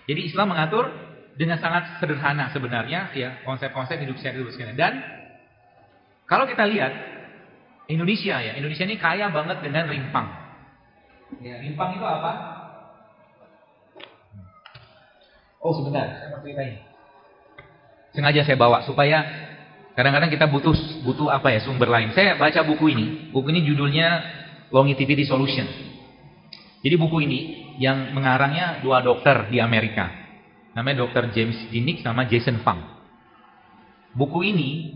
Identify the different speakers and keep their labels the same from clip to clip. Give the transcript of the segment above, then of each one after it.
Speaker 1: Jadi Islam mengatur dengan sangat sederhana sebenarnya ya konsep-konsep hidup sehat. Dan kalau kita lihat Indonesia ini kaya banget dengan rimpang. Ya, rimpang itu apa? Oh sebentar, saya mau ceritain. Sengaja saya bawa supaya kadang-kadang kita butuh apa ya sumber lain. Saya baca buku ini. Buku ini judulnya Longevity Solution. Jadi buku ini yang mengarangnya dua dokter di Amerika. Namanya Dr. James Dinnick sama Jason Fung. Buku ini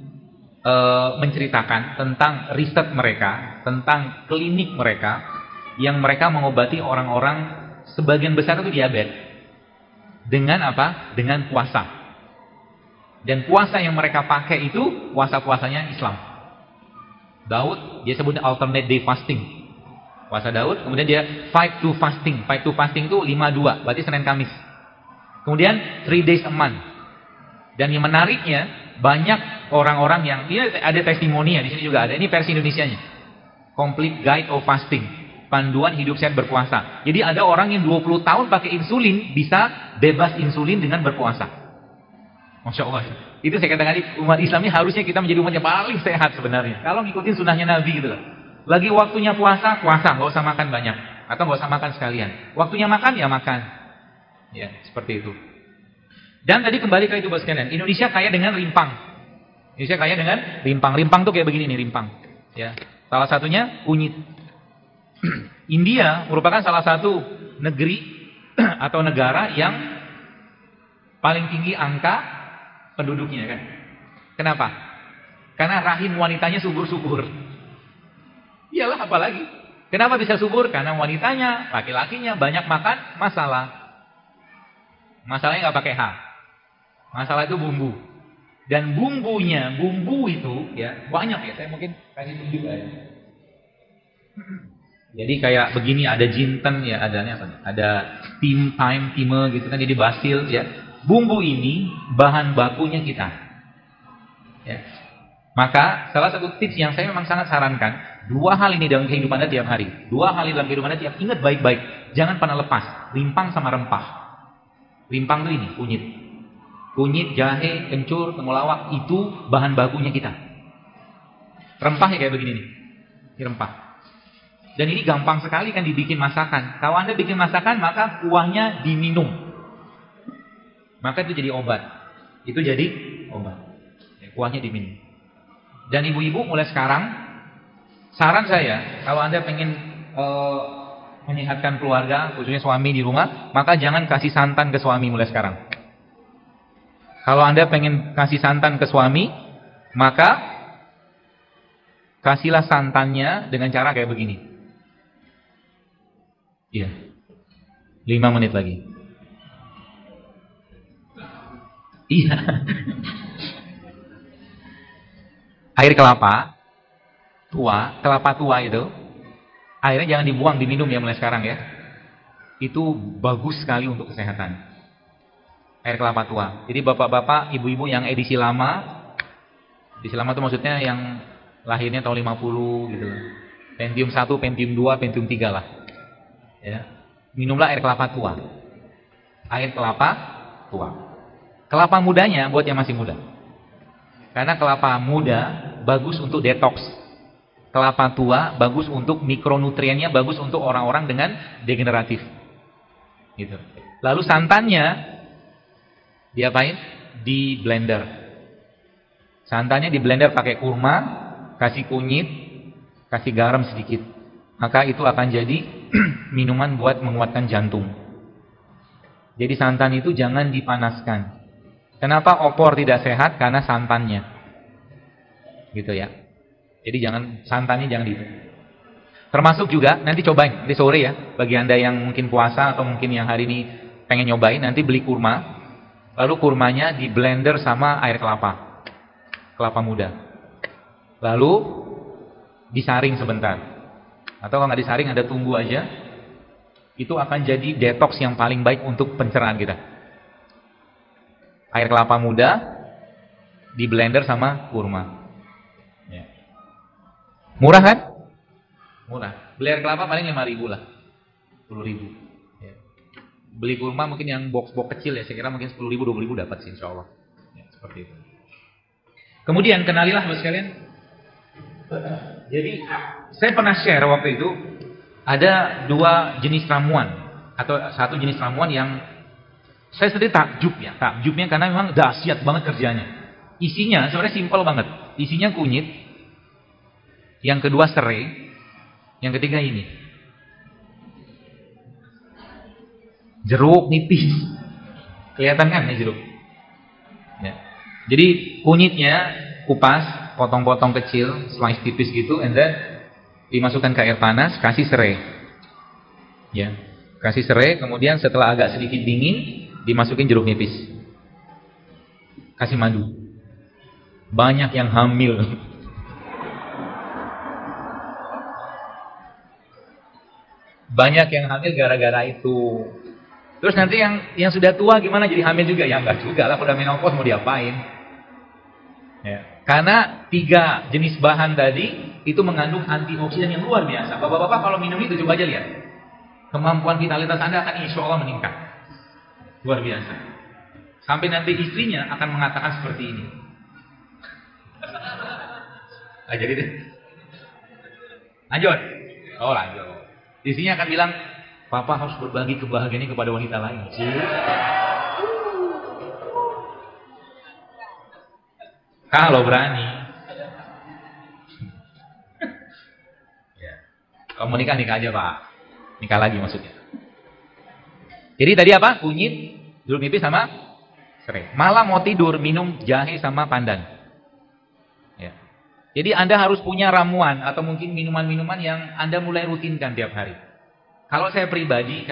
Speaker 1: menceritakan tentang riset mereka, tentang klinik mereka yang mereka mengobati orang-orang sebagian besar itu diabetes. Dengan apa? Dengan puasa. Dan puasa yang mereka pakai itu puasa-puasanya Islam. Daud dia sebutnya alternate day fasting. Puasa Daud, kemudian dia 5-2 fasting. 5-2 fasting itu 5-2, berarti Senin Kamis. Kemudian 3 days a month. Dan yang menariknya, banyak orang-orang yang ini ada testimoni ya, di sini juga ada. Ini versi Indonesianya. Complete Guide of Fasting. Panduan hidup sehat berpuasa. Jadi ada orang yang 20 tahun pakai insulin bisa bebas insulin dengan berpuasa. Masya Allah. Itu saya katakan umat Islam ini harusnya kita menjadi umat yang paling sehat sebenarnya. Kalau ngikutin sunnahnya Nabi gitu loh. Lagi waktunya puasa, nggak usah makan banyak. Atau nggak usah makan sekalian. Waktunya makan, ya makan. Ya, seperti itu. Dan tadi kembali ke itu bos sekalian. Indonesia kaya dengan rimpang. Indonesia kaya dengan rimpang. Rimpang tuh kayak begini nih, rimpang. Ya. Salah satunya kunyit. India merupakan salah satu negeri atau negara yang paling tinggi angka penduduknya kan. Kenapa? Karena rahim wanitanya subur-subur. Iyalah apalagi. Kenapa bisa subur? Karena wanitanya, laki-lakinya banyak makan masalah. Masalahnya nggak pakai H. Masalah itu bumbu. Dan bumbu itu ya banyak ya. Saya mungkin kasih tunjuk aja. Jadi kayak begini ada jinten ya, ada thyme gitu kan, jadi basil ya. Bumbu ini bahan bakunya kita. Ya. Maka salah satu tips yang saya memang sangat sarankan, 2 hal ini dalam kehidupan Anda tiap hari. 2 hal dalam kehidupan Anda tiap, ingat baik-baik, jangan pernah lepas. Rimpang sama rempah. Rimpang itu ini, kunyit. Kunyit, jahe, kencur, temulawak itu bahan bakunya kita. Rempah ya kayak begini nih. Ini rempah. Dan ini gampang sekali kan dibikin masakan. Kalau Anda bikin masakan, maka kuahnya diminum. Maka itu jadi obat. Itu jadi obat. Kuahnya diminum. Dan ibu-ibu mulai sekarang, saran saya, kalau Anda pengen menyehatkan keluarga, khususnya suami di rumah, maka jangan kasih santan ke suami mulai sekarang. Kalau Anda pengen kasih santan ke suami, maka kasihlah santannya dengan cara kayak begini. Iya. 5 menit lagi. Iya. Air kelapa tua itu, airnya jangan dibuang, diminum ya mulai sekarang ya. Itu bagus sekali untuk kesehatan. Air kelapa tua. Jadi bapak-bapak, ibu-ibu yang edisi lama itu maksudnya yang lahirnya tahun 50 gitu. Pentium 1, Pentium 2, Pentium 3 lah. Ya. Minumlah air kelapa tua. Air kelapa tua. Kelapa mudanya buat yang masih muda. Karena kelapa muda bagus untuk detox. Kelapa tua bagus untuk mikronutriennya, bagus untuk orang-orang dengan degeneratif. Gitu. Lalu santannya diapain? Di blender. Santannya di blender pakai kurma, kasih kunyit, kasih garam sedikit. Maka itu akan jadi minuman buat menguatkan jantung. Jadi santan itu jangan dipanaskan. Kenapa opor tidak sehat? Karena santannya. Gitu ya. Jadi santannya jangan itu. Termasuk juga, nanti cobain, nanti sore ya. Bagi Anda yang mungkin puasa atau mungkin yang hari ini pengen nyobain, nanti beli kurma. Lalu kurmanya di blender sama air kelapa. Kelapa muda. Lalu disaring sebentar. Atau kalau nggak disaring, Anda tunggu aja. Itu akan jadi detox yang paling baik untuk pencernaan kita. Air kelapa muda di blender sama kurma. Ya. Murah kan? Murah. Beli air kelapa paling 5.000 lah. 10.000. Ya. Beli kurma mungkin yang box-box kecil ya, saya kira mungkin 10.000, 20.000 dapat sih insya Allah. Ya, seperti itu. Kemudian kenalilah Bapak sekalian. Jadi saya pernah share waktu itu ada 2 jenis ramuan atau 1 jenis ramuan yang saya sendiri takjubnya karena memang dahsyat banget kerjanya. Isinya sebenarnya simpel banget. Isinya kunyit, yang kedua serai, yang ketiga ini jeruk nipis. Kelihatan kan ini jeruk? Ya. Jadi kunyitnya kupas, potong-potong kecil, slice tipis gitu, and then dimasukkan ke air panas, kasih serai. Ya. Kasih serai, kemudian setelah agak sedikit dingin, dimasukin jeruk nipis. Kasih madu. Banyak yang hamil. Banyak yang hamil gara-gara itu. Terus nanti yang sudah tua gimana, jadi hamil juga? Ya enggak juga lah, udah menopause mau diapain? Ya. Karena 3 jenis bahan tadi itu mengandung antioksidan yang luar biasa. Bapak-bapak kalau minum itu coba aja lihat. Kemampuan vitalitas Anda akan insya Allah meningkat. Luar biasa. Sampai nanti istrinya akan mengatakan seperti ini. Jadi deh. Lanjut. Oh lanjut. Istrinya akan bilang, Papa harus berbagi kebahagiaan ini kepada wanita lain. Kalau berani. Ya. Kalau mau nikah aja Pak. Nikah lagi maksudnya. Jadi tadi apa? Kunyit, jeruk nipis sama serai. Malam mau tidur minum jahe sama pandan. Ya. Jadi Anda harus punya ramuan atau mungkin minuman-minuman yang Anda mulai rutinkan tiap hari. Kalau saya pribadi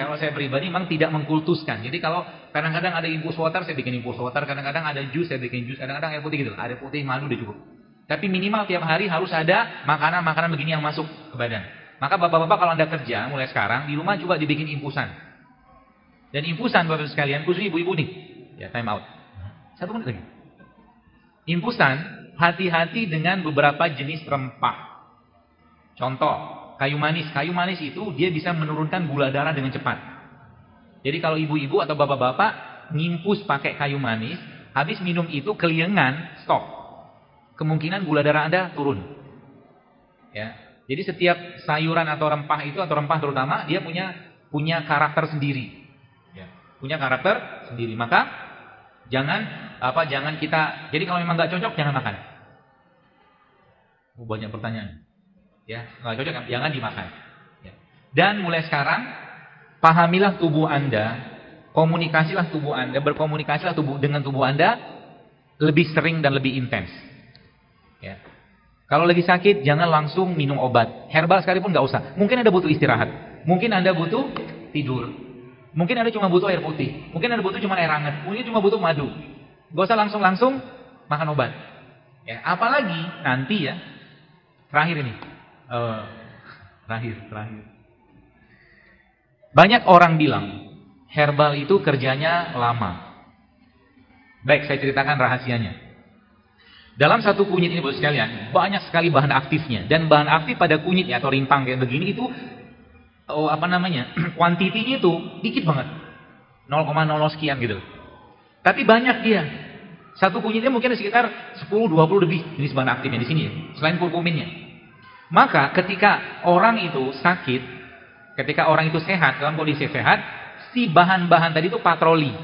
Speaker 1: memang tidak mengkultuskan. Jadi kalau kadang-kadang ada infus water, saya bikin infus water. Kadang-kadang ada jus, saya bikin jus. Kadang-kadang air putih gitu. Air putih, madu udah cukup. Tapi minimal tiap hari harus ada makanan-makanan begini yang masuk ke badan. Maka bapak-bapak kalau Anda kerja mulai sekarang, di rumah juga dibikin infusan. Dan infusan bapak sekalian, khususnya ibu-ibu nih. Ya, time out. 1 menit lagi. Infusan, hati-hati dengan beberapa jenis rempah. Contoh. Kayu manis. Kayu manis itu dia bisa menurunkan gula darah dengan cepat. Jadi kalau ibu-ibu atau bapak-bapak nginfus pakai kayu manis, habis minum itu keliengan, stop. Kemungkinan gula darah Anda turun. Ya. Jadi setiap sayuran atau rempah itu atau rempah terutama dia punya karakter sendiri. Ya. Punya karakter sendiri. Maka jangan kita. Jadi kalau memang nggak cocok jangan makan. Banyak pertanyaan. Ya, nggak cocok, jangan dimakan. Ya. Dan mulai sekarang, pahamilah tubuh Anda, komunikasilah tubuh Anda, berkomunikasilah dengan tubuh Anda lebih sering dan lebih intens. Ya. Kalau lagi sakit, jangan langsung minum obat. Herbal sekalipun nggak usah. Mungkin Anda butuh istirahat. Mungkin Anda butuh tidur. Mungkin Anda cuma butuh air putih. Mungkin Anda butuh cuma air hangat. Mungkin cuma butuh madu. Nggak usah langsung makan obat. Ya. Apalagi nanti ya, terakhir ini. Terakhir. Banyak orang bilang herbal itu kerjanya lama. Baik, saya ceritakan rahasianya. Dalam satu kunyit ini Bapak sekalian, banyak sekali bahan aktifnya. Dan bahan aktif pada kunyitnya atau rimpang kayak begini itu kuantitinya itu dikit banget. 0,00 sekian gitu. Tapi banyak dia. Satu kunyitnya mungkin sekitar 10-20 lebih jenis bahan aktifnya di sini ya, selain kurkuminnya. Maka ketika orang itu sakit, ketika orang itu sehat, dalam kondisi sehat, si bahan-bahan tadi itu patroli.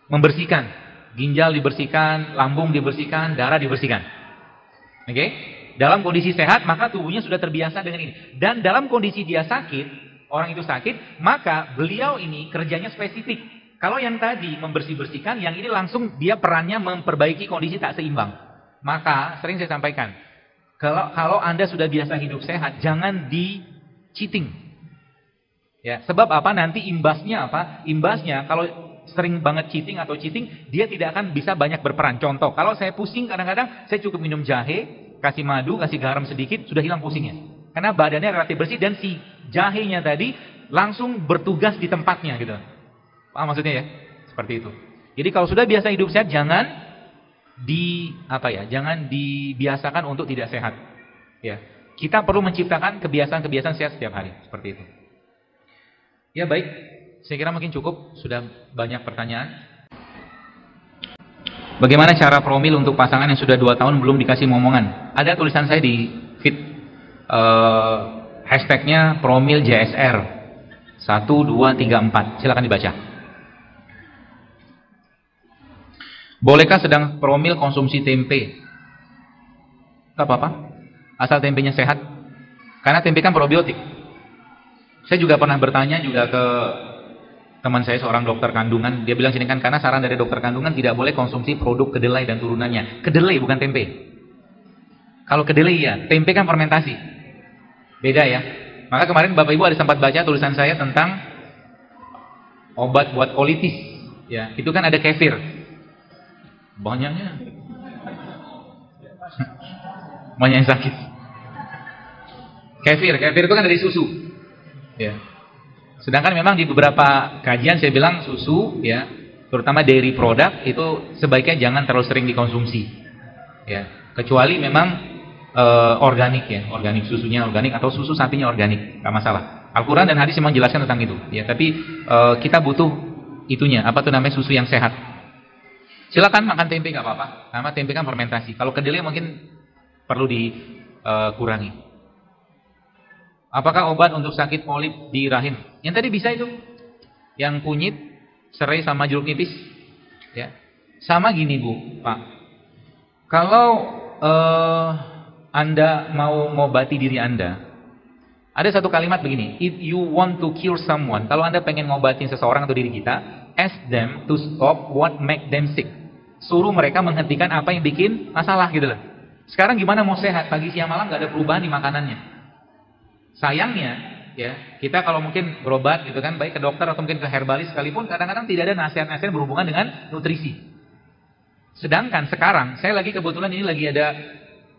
Speaker 1: Membersihkan. Ginjal dibersihkan, lambung dibersihkan, darah dibersihkan. Oke? Dalam kondisi sehat, maka tubuhnya sudah terbiasa dengan ini. Dan dalam kondisi dia sakit, orang itu sakit, maka beliau ini kerjanya spesifik. Kalau yang tadi membersih-bersihkan, yang ini langsung dia perannya memperbaiki kondisi tak seimbang. Maka sering saya sampaikan, kalau Anda sudah biasa hidup sehat, jangan di-cheating. Ya, sebab apa? Nanti imbasnya apa? Imbasnya kalau sering banget cheating, dia tidak akan bisa banyak berperan. Contoh, kalau saya pusing kadang-kadang saya cukup minum jahe, kasih madu, kasih garam sedikit, sudah hilang pusingnya. Karena badannya relatif bersih dan si jahenya tadi langsung bertugas di tempatnya gitu. Paham maksudnya ya? Seperti itu. Jadi kalau sudah biasa hidup sehat, jangan dibiasakan untuk tidak sehat. Ya. Kita perlu menciptakan kebiasaan-kebiasaan sehat setiap hari, seperti itu. Ya baik. Saya kira mungkin cukup, sudah banyak pertanyaan. Bagaimana cara promil untuk pasangan yang sudah 2 tahun belum dikasih momongan? Ada tulisan saya di feed, hashtagnya promil JSR 1, 2, 3, 4. Silakan dibaca. Bolehkah sedang promil konsumsi tempe? Tak apa-apa, asal tempenya sehat. Karena tempe kan probiotik. Saya juga pernah bertanya juga ke teman saya, seorang dokter kandungan. Dia bilang sini kan, karena saran dari dokter kandungan tidak boleh konsumsi produk kedelai dan turunannya. Kedelai bukan tempe. Kalau kedelai ya, tempe kan fermentasi. Beda ya. Maka kemarin Bapak Ibu ada sempat baca tulisan saya tentang obat buat kolitis. Ya, itu kan ada kefir. Banyaknya. Banyak yang sakit. Kefir itu kan dari susu. Ya. Sedangkan memang di beberapa kajian saya bilang susu, ya, terutama dairy product itu sebaiknya jangan terlalu sering dikonsumsi. Ya, kecuali memang organik ya, organik, susunya organik atau susu sapinya organik, nggak masalah. Al-Quran dan hadis memang jelaskan tentang itu. Ya, tapi kita butuh itunya, apa tuh namanya, susu yang sehat. Silakan makan tempe nggak apa-apa, karena tempe kan fermentasi. Kalau kedelai mungkin perlu dikurangi. Apakah obat untuk sakit polip di rahim? Yang tadi bisa itu, yang kunyit, serai sama jeruk nipis. Ya, sama gini Bu, Pak. Kalau Anda mau ngobati diri Anda, ada satu kalimat begini: if you want to cure someone, kalau Anda pengen ngobatin seseorang atau diri kita, ask them to stop what make them sick. Suruh mereka menghentikan apa yang bikin masalah gitu loh. Sekarang gimana mau sehat? Pagi siang malam nggak ada perubahan di makanannya. Sayangnya, ya, kita kalau mungkin berobat gitu kan, baik ke dokter atau mungkin ke herbalis sekalipun, kadang-kadang tidak ada nasihat-nasihat berhubungan dengan nutrisi. Sedangkan sekarang, saya lagi kebetulan ini lagi ada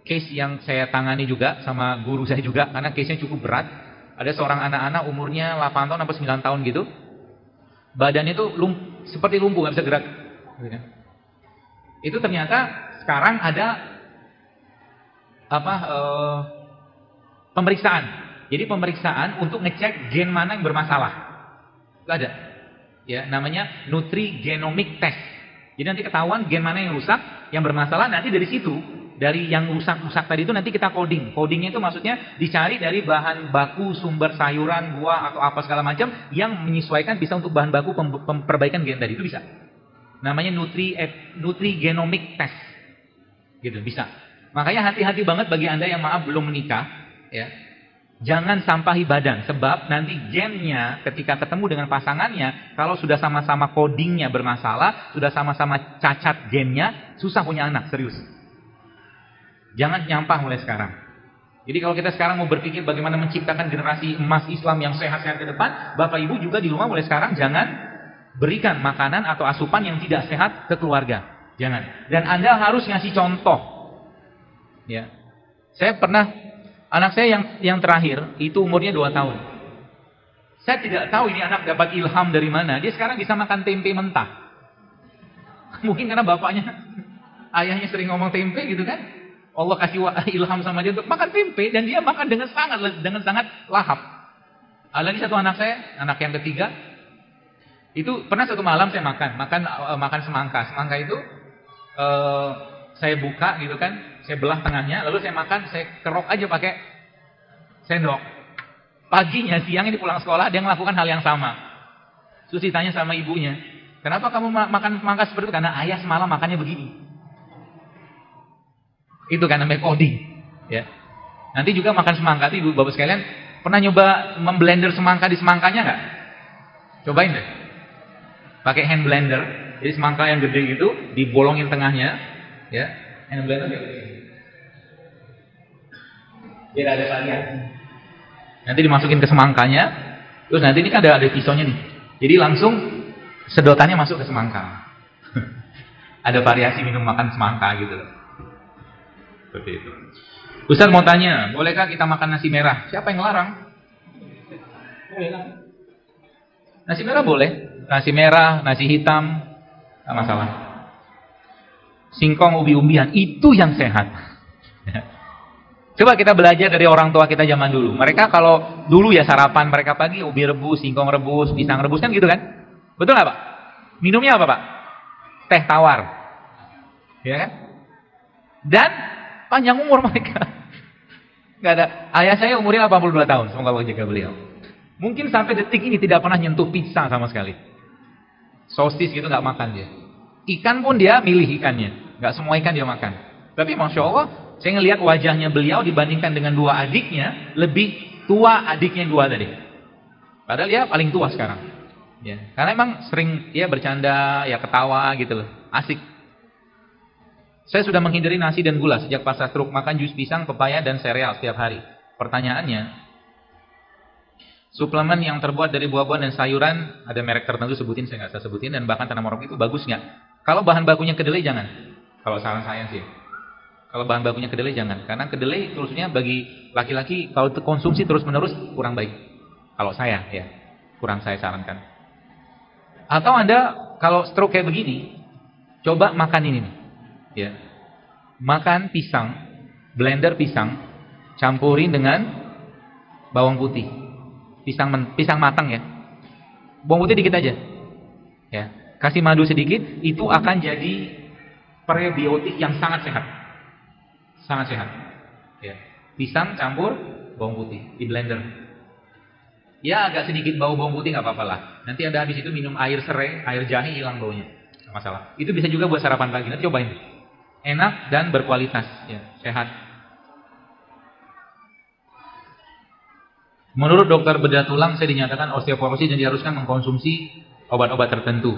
Speaker 1: case yang saya tangani juga sama guru saya juga, karena case-nya cukup berat. Ada seorang anak-anak umurnya 8 tahun sampai 9 tahun gitu. Badannya itu seperti lumpuh, nggak bisa gerak. Itu ternyata sekarang ada pemeriksaan. Jadi pemeriksaan untuk ngecek gen mana yang bermasalah. Itu ada. Ya, namanya nutrigenomic test. Jadi nanti ketahuan gen mana yang rusak, yang bermasalah, nanti dari situ, dari yang rusak-rusak tadi itu nanti kita coding. Codingnya itu maksudnya dicari dari bahan baku sumber sayuran, buah atau apa segala macam yang menyesuaikan, bisa untuk bahan baku perbaikan gen tadi, itu bisa. Namanya nutrigenomic test. Gitu, bisa. Makanya hati-hati banget bagi Anda yang maaf belum menikah, ya. Jangan sampahi badan, sebab nanti gennya ketika ketemu dengan pasangannya, kalau sudah sama-sama codingnya bermasalah, sudah sama-sama cacat gennya, susah punya anak, serius. Jangan nyampah mulai sekarang. Jadi kalau kita sekarang mau berpikir bagaimana menciptakan generasi emas Islam yang sehat-sehat ke depan, Bapak Ibu juga di rumah mulai sekarang jangan berikan makanan atau asupan yang tidak sehat ke keluarga. Jangan. Dan Anda harus ngasih contoh. Ya. Saya pernah, anak saya yang terakhir itu umurnya 2 tahun. Saya tidak tahu ini anak dapat ilham dari mana. Dia sekarang bisa makan tempe mentah. Mungkin karena bapaknya, ayahnya sering ngomong tempe gitu kan. Allah kasih ilham sama dia untuk makan tempe, dan dia makan dengan sangat lahap. Lagi satu anak saya, anak yang ketiga, itu pernah satu malam saya makan semangka. Semangka itu saya buka gitu kan, saya belah tengahnya, lalu saya makan, saya kerok aja pakai sendok. Paginya, siangnya di pulang sekolah, dia melakukan hal yang sama. Terus ditanya sama ibunya, kenapa kamu makan semangka seperti itu? Karena ayah semalam makannya begini. Itu kan namanya coding. Ya. Nanti juga makan semangka, ibu bapak sekalian, pernah nyoba memblender semangka di semangkanya nggak? Cobain deh. Pakai hand blender, jadi semangka yang gede gitu, dibolongin tengahnya, ya, hand blender kayak gini. Biar ada variasi. Nanti dimasukin ke semangkanya, terus nanti ini kan ada pisaunya nih. Jadi langsung sedotannya masuk ke semangka. Ada variasi minum makan semangka gitu. Seperti itu. Ustaz mau tanya, bolehkah kita makan nasi merah? Siapa yang ngelarang? Nasi merah boleh. Nasi merah, nasi hitam, tidak masalah. Singkong, ubi-umbian, itu yang sehat. Coba kita belajar dari orang tua kita zaman dulu. Mereka kalau dulu ya sarapan mereka pagi ubi rebus, singkong rebus, pisang rebus kan gitu kan? Betul nggak Pak? Minumnya apa Pak? Teh tawar. Ya kan? Dan panjang umur mereka. Nggak ada. Ayah saya umurnya 82 tahun. Semoga Allah jaga beliau. Mungkin sampai detik ini tidak pernah nyentuh pizza sama sekali. Sosis gitu nggak makan dia. Ikan pun dia milih ikannya. Nggak semua ikan dia makan. Tapi Masya Allah, saya ngelihat wajahnya beliau dibandingkan dengan dua adiknya, lebih tua adiknya dua tadi. Padahal dia paling tua sekarang. Ya, karena emang sering dia bercanda, ya ketawa gitu loh. Asik. Saya sudah menghindari nasi dan gula sejak pasca stroke, makan jus pisang, pepaya dan sereal setiap hari. Pertanyaannya, suplemen yang terbuat dari buah-buahan dan sayuran, ada merek tertentu sebutin, saya nggak usah sebutin, dan bahkan tanaman organik itu bagus nggak? Kalau bahan bakunya kedelai jangan. Kalau saran saya sih. Kalau bahan bakunya kedelai jangan, karena kedelai terusnya bagi laki-laki kalau konsumsi terus-menerus kurang baik. Kalau saya ya, kurang saya sarankan. Atau Anda kalau stroke kayak begini, coba makan ini nih. Ya. Makan pisang, blender pisang, campurin dengan bawang putih. Pisang matang ya. Bawang putih dikit aja. Ya. Kasih madu sedikit, itu akan jadi prebiotik yang sangat sehat. Sangat sehat. Ya. Pisang campur bawang putih di blender. Ya agak sedikit bau bawang putih nggak apa-apa lah. Nanti Anda habis itu minum air serai, air jahe hilang baunya. Nggak masalah. Itu bisa juga buat sarapan pagi. Nanti cobain. Enak dan berkualitas, ya, sehat. Menurut dokter bedah tulang, saya dinyatakan osteoporosis dan diharuskan mengkonsumsi obat-obat tertentu.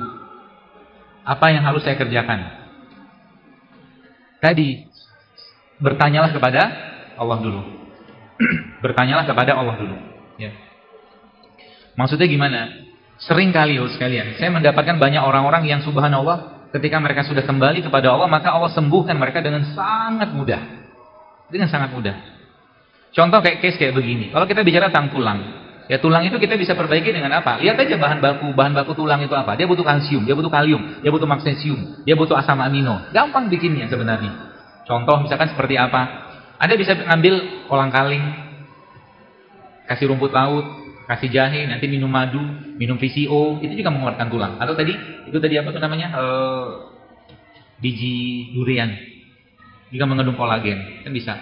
Speaker 1: Apa yang harus saya kerjakan? Tadi bertanyalah kepada Allah dulu. Bertanyalah kepada Allah dulu. Ya. Maksudnya gimana? Sering kali sekalian, saya mendapatkan banyak orang-orang yang subhanallah, ketika mereka sudah kembali kepada Allah, maka Allah sembuhkan mereka dengan sangat mudah. Dengan sangat mudah. Contoh case kayak begini. Kalau kita bicara tentang tulang, ya tulang itu kita bisa perbaiki dengan apa? Lihat aja bahan baku tulang itu apa? Dia butuh kalsium, dia butuh kalium, dia butuh magnesium, dia butuh asam amino. Gampang bikinnya sebenarnya. Contoh misalkan seperti apa? Anda bisa ngambil kolang-kaling, kasih rumput laut, kasih jahe, nanti minum madu, minum VCO, itu juga menguatkan tulang. Atau itu tadi apa tuh namanya? Biji durian. Juga mengandung kolagen, kan bisa.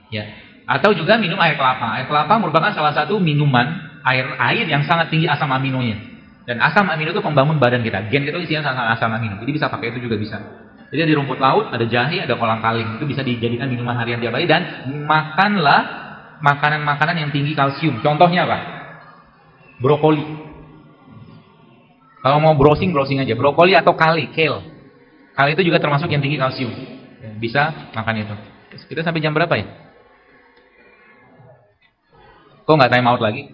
Speaker 1: Ya. Atau juga minum air kelapa. Air kelapa merupakan salah satu minuman air yang sangat tinggi asam aminonya. Dan asam amino itu pembangun badan kita. Gen kita isinya asam amino. Jadi bisa pakai itu juga bisa. Jadi di rumput laut ada jahe, ada kolang-kaling. Itu bisa dijadikan minuman harian tiap hari dan makanlah makanan-makanan yang tinggi kalsium. Contohnya apa? Brokoli. Kalau mau browsing aja. Brokoli atau kale. Kale itu juga termasuk yang tinggi kalsium. Bisa makan itu. Kita sampai jam berapa ya? Kok nggak time out lagi?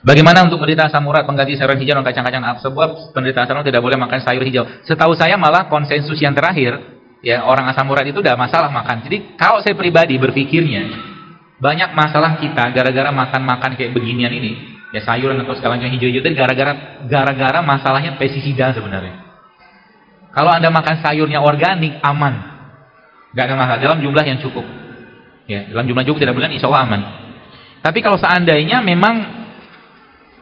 Speaker 1: Bagaimana untuk penderita asam urat pengganti sayuran hijau dan kacang-kacang? Sebab penderita asam urat tidak boleh makan sayur hijau. Setahu saya malah konsensus yang terakhir, ya orang asam urat itu udah masalah makan. Jadi kalau saya pribadi berpikirnya, banyak masalah kita gara-gara makan kayak beginian ini, ya sayuran atau segala macam hijau-hijau itu gara-gara masalahnya pestisida sebenarnya. Kalau Anda makan sayurnya organik, aman. Gak ada masalah, dalam jumlah yang cukup. Ya, dalam jumlah cukup tidak bulan, insya Allah aman. Tapi kalau seandainya memang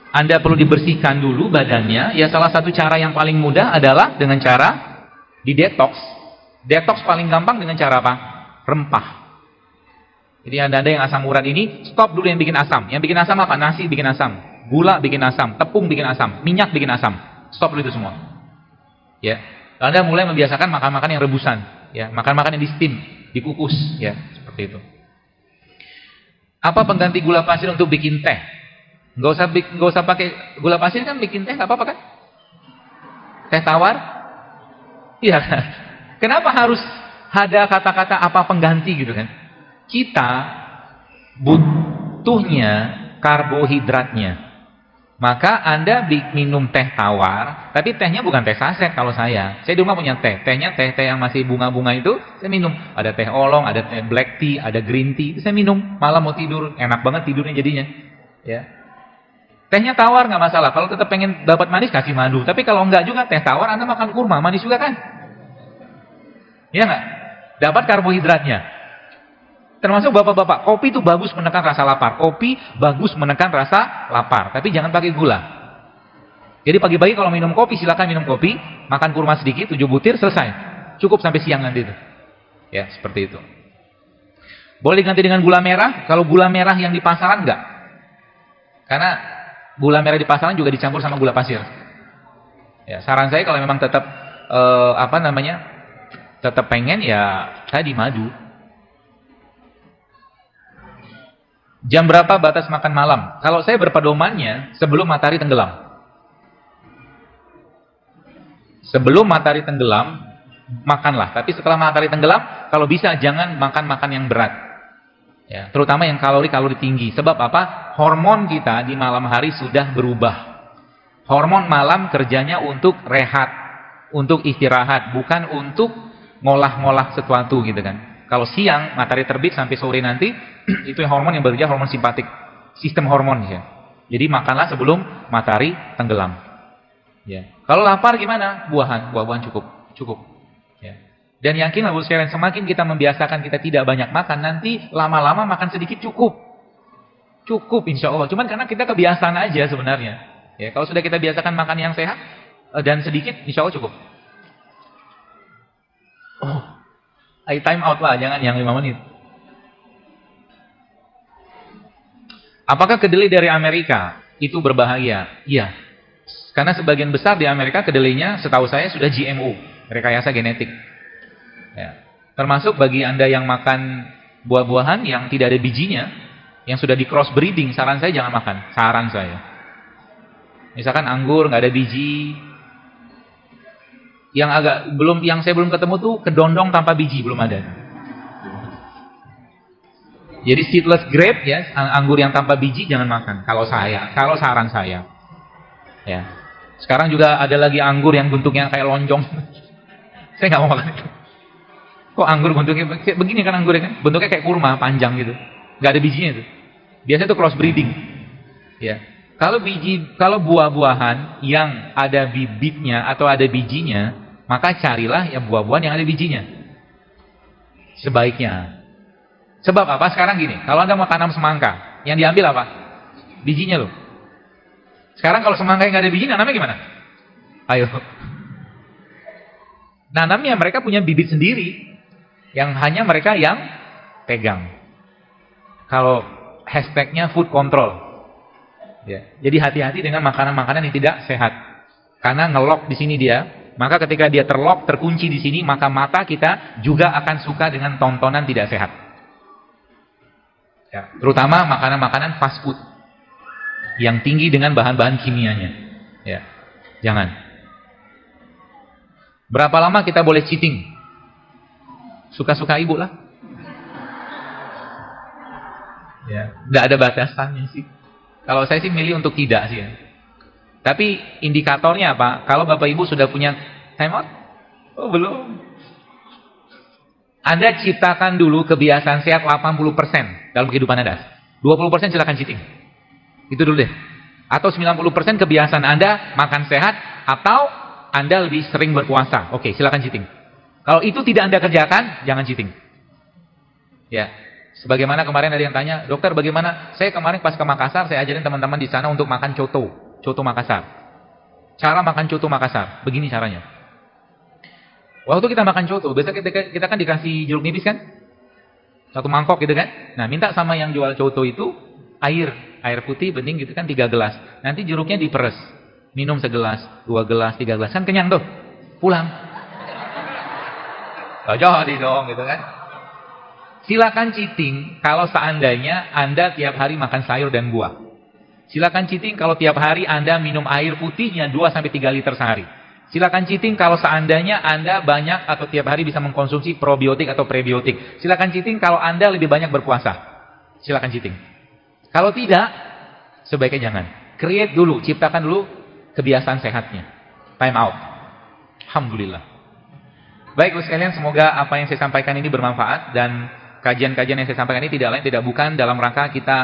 Speaker 1: Anda perlu dibersihkan dulu badannya, ya salah satu cara yang paling mudah adalah dengan cara didetox. Detox paling gampang dengan cara apa? Rempah. Jadi Anda yang asam urat ini, stop dulu yang bikin asam. Yang bikin asam apa? Nasi bikin asam, gula bikin asam, tepung bikin asam, minyak bikin asam. Stop dulu itu semua. Ya, Anda mulai membiasakan makan-makan yang rebusan, ya, makan-makan yang di steam, dikukus, ya, seperti itu. Apa pengganti gula pasir untuk bikin teh? Nggak usah pakai gula pasir kan bikin teh nggak apa-apa kan? Teh tawar? Iya kan? Kenapa harus ada kata-kata apa pengganti gitu kan? Kita butuhnya karbohidratnya. Maka Anda minum teh tawar, tapi tehnya bukan teh saset kalau saya. Saya di rumah punya teh. Tehnya teh yang masih bunga-bunga itu, saya minum. Ada teh oolong, ada teh black tea, ada green tea. Itu saya minum. Malam mau tidur, enak banget tidurnya jadinya. Ya. Tehnya tawar nggak masalah. Kalau tetap pengen dapat manis kasih madu. Tapi kalau enggak juga teh tawar, Anda makan kurma, manis juga kan? Iya nggak? Dapat karbohidratnya. Termasuk bapak-bapak, kopi itu bagus menekan rasa lapar. Kopi bagus menekan rasa lapar, tapi jangan pakai gula. Jadi pagi-pagi kalau minum kopi, silakan minum kopi, makan kurma sedikit, 7 butir, selesai. Cukup sampai siang nanti itu. Ya, seperti itu. Boleh diganti dengan gula merah, kalau gula merah yang di pasaran enggak. Karena gula merah di pasaran juga dicampur sama gula pasir. Ya, saran saya kalau memang tetap tetap pengen ya tadi madu. Jam berapa batas makan malam? Kalau saya berpedomannya sebelum matahari tenggelam. Sebelum matahari tenggelam, makanlah. Tapi setelah matahari tenggelam, kalau bisa jangan makan-makan yang berat. Ya, terutama yang kalori-kalori tinggi. Sebab apa? Hormon kita di malam hari sudah berubah. Hormon malam kerjanya untuk rehat, untuk istirahat, bukan untuk ngolah-ngolah sesuatu gitu kan. Kalau siang, matahari terbit sampai sore nanti, itu hormon yang bekerja, hormon simpatik. Sistem hormon ya. Jadi makanlah sebelum matahari tenggelam. Ya. Kalau lapar gimana? Buah-buahan cukup. Ya. Dan yakinlah Bu sekalian, semakin kita membiasakan kita tidak banyak makan, nanti lama-lama makan sedikit cukup. Cukup insya Allah. Cuman karena kita kebiasaan aja sebenarnya. Ya, kalau sudah kita biasakan makan yang sehat dan sedikit, insya Allah cukup. Oh, time out lah, jangan yang 5 menit. Apakah kedelai dari Amerika itu berbahaya? Iya. Karena sebagian besar di Amerika kedelainya setahu saya sudah GMO, rekayasa genetik. Ya. Termasuk bagi Anda yang makan buah-buahan yang tidak ada bijinya, yang sudah di cross breeding, saran saya jangan makan. Saran saya. Misalkan anggur nggak ada biji, yang saya belum ketemu tuh kedondong tanpa biji, belum ada. Jadi seedless grape ya, anggur yang tanpa biji jangan makan. Kalau saran saya. Ya. Sekarang juga ada lagi anggur yang bentuknya kayak lonjong. Saya nggak mau makan itu. Kok anggur bentuknya begini kan anggurnya kan? Bentuknya kayak kurma panjang gitu. Nggak ada bijinya itu. Biasanya itu cross breeding. Ya. Kalau buah-buahan yang ada bibitnya atau ada bijinya, maka carilah ya buah-buahan yang ada bijinya. Sebaiknya. Sebab apa? Sekarang gini, kalau Anda mau tanam semangka, yang diambil apa? Bijinya loh. Sekarang kalau semangka yang nggak ada bijinya, nanamnya gimana? Ayo. Nanamnya mereka punya bibit sendiri, yang hanya mereka yang pegang. Kalau hashtagnya food control. Ya. Jadi hati-hati dengan makanan-makanan yang tidak sehat. Karena ngelok di sini dia, maka ketika dia terkunci di sini, maka mata kita juga akan suka dengan tontonan tidak sehat. Ya. Terutama makanan-makanan fast food yang tinggi dengan bahan-bahan kimianya. Ya. Jangan. Berapa lama kita boleh cheating? Suka-suka ibu lah. Ya. Nggak ada batasannya sih. Kalau saya sih milih untuk tidak sih ya. Tapi indikatornya apa? Kalau Bapak Ibu sudah punya time out? Oh belum. Anda ciptakan dulu kebiasaan sehat 80% dalam kehidupan Anda. 20% silakan cheating. Itu dulu deh. Atau 90% kebiasaan Anda makan sehat, atau Anda lebih sering berpuasa. Oke, silakan cheating. Kalau itu tidak Anda kerjakan, jangan cheating. Ya. Sebagaimana kemarin ada yang tanya, dokter bagaimana? Saya kemarin pas ke Makassar, saya ajarin teman-teman di sana untuk makan coto Makassar. Cara makan coto Makassar, begini caranya. Waktu kita makan coto, biasa kita kan dikasih jeruk nipis kan? Satu mangkok gitu kan? Nah, minta sama yang jual coto itu air putih bening gitu kan 3 gelas. Nanti jeruknya diperes. Minum segelas, 2 gelas, 3 gelas. Kan kenyang tuh. Pulang. Oh, jadi dong gitu kan. Silakan cheating kalau seandainya Anda tiap hari makan sayur dan buah. Silakan cheating kalau tiap hari Anda minum air putihnya 2-3 liter sehari. Silakan cheating kalau seandainya Anda banyak atau tiap hari bisa mengkonsumsi probiotik atau prebiotik. Silakan cheating kalau Anda lebih banyak berpuasa. Silakan cheating. Kalau tidak, sebaiknya jangan. Create dulu, ciptakan dulu kebiasaan sehatnya. Time out. Alhamdulillah. Baik, sekalian, semoga apa yang saya sampaikan ini bermanfaat, dan kajian-kajian yang saya sampaikan ini tidak lain tidak bukan dalam rangka kita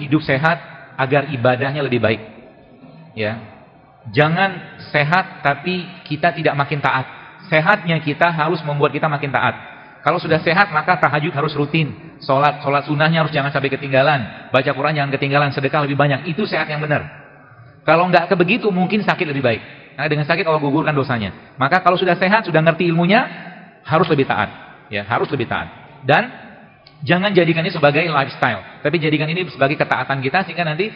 Speaker 1: hidup sehat agar ibadahnya lebih baik. Ya. Jangan sehat tapi kita tidak makin taat. sehatnya kita harus membuat kita makin taat. Kalau sudah sehat, maka tahajud harus rutin. Sholat sunnahnya harus jangan sampai ketinggalan. Baca Quran jangan ketinggalan, sedekah lebih banyak. Itu sehat yang benar. Kalau nggak kebegitu, mungkin sakit lebih baik. Karena dengan sakit Allah gugurkan dosanya. Maka kalau sudah sehat, sudah ngerti ilmunya, harus lebih taat. Ya, harus lebih taat. Dan jangan jadikan ini sebagai lifestyle. Tapi jadikan ini sebagai ketaatan kita, sehingga nanti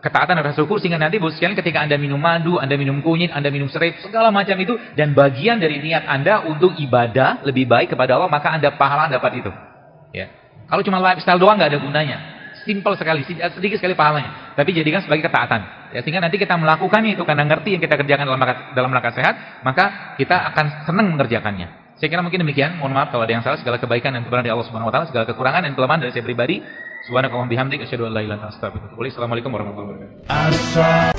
Speaker 1: ketaatan dan rasa syukur, sehingga nanti bos sekalian ketika Anda minum madu, Anda minum kunyit, Anda minum serai, segala macam itu, dan bagian dari niat Anda untuk ibadah lebih baik kepada Allah, maka Anda pahala dapat itu. Ya. Kalau cuma lifestyle doang nggak ada gunanya. Simple sekali, sedikit sekali pahalanya. Tapi jadikan sebagai ketaatan. Ya, sehingga nanti kita melakukannya itu karena ngerti yang kita kerjakan dalam rangka sehat, maka kita akan senang mengerjakannya. Saya kira mungkin demikian. Mohon maaf kalau ada yang salah. Segala kebaikan dan kebenaran dari Allah Subhanahu wa taala, segala kekurangan dan kelemahan dari saya pribadi. Subhanakallahumma bihamdik asyhadu an la ilaha illa anta astaghfiruka wa atubu ilaik. Assalamualaikum warahmatullahi wabarakatuh.